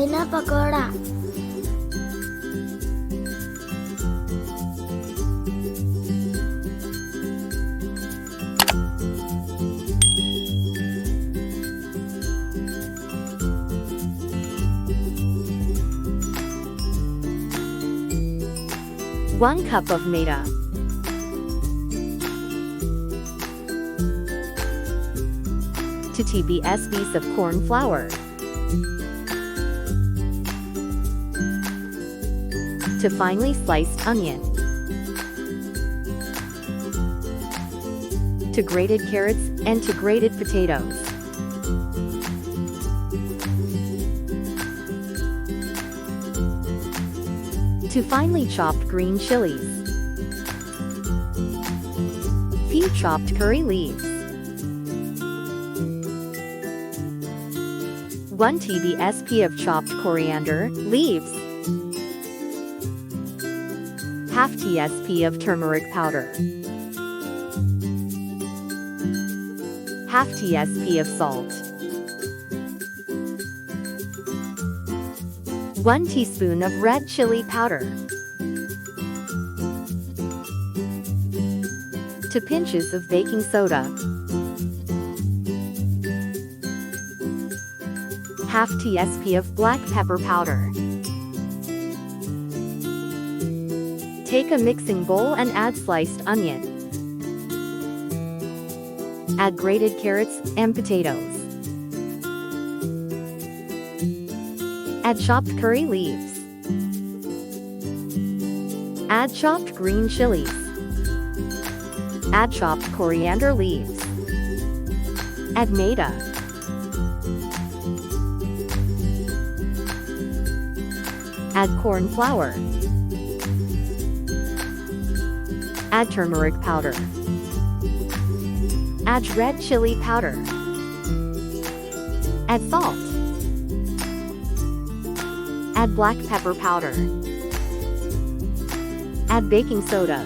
China pakoda. One cup of maida. 2 tablespoons of corn flour. 2 finely sliced onion. 2 grated carrots and 2 grated potatoes. 2 finely chopped green chilies. Few chopped curry leaves. 1 tablespoon of chopped coriander leaves. Half teaspoon of turmeric powder. Half teaspoon of salt. 1 teaspoon of red chili powder. 2 pinches of baking soda. Half teaspoon of black pepper powder. Take a mixing bowl and add sliced onion. Add grated carrots and potatoes. Add chopped curry leaves. Add chopped green chilies. Add chopped coriander leaves. Add maida. Add corn flour. Add turmeric powder. Add red chili powder. Add salt. Add black pepper powder. Add baking soda.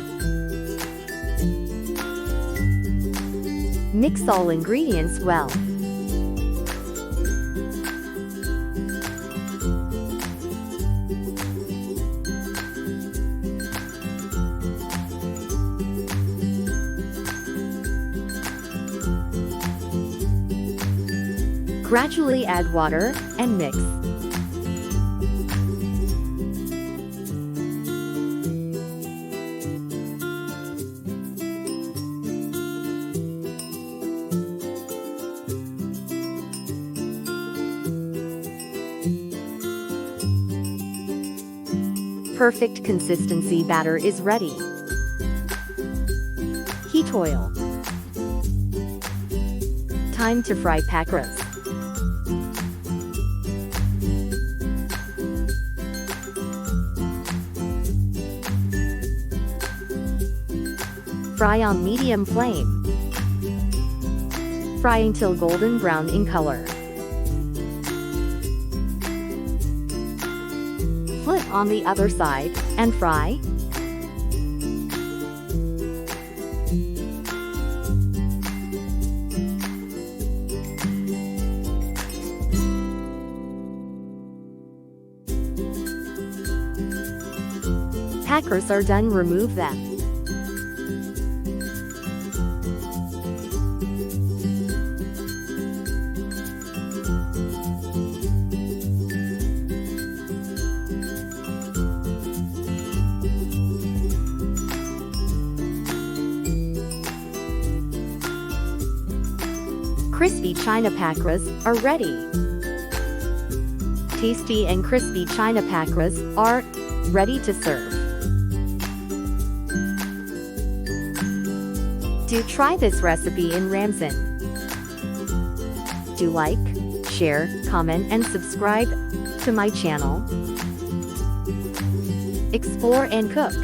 Mix all ingredients well. Gradually add water and mix. Perfect consistency batter is ready. Heat oil. Time to fry pakras. Fry on medium flame. Fry until golden brown in color. Flip on the other side and fry. Pakras are done, remove them. Crispy China pakras are ready. Tasty and crispy China pakras are ready to serve. Do try this recipe in Ramzan. Do like, share, comment and subscribe to my channel. Explore and cook.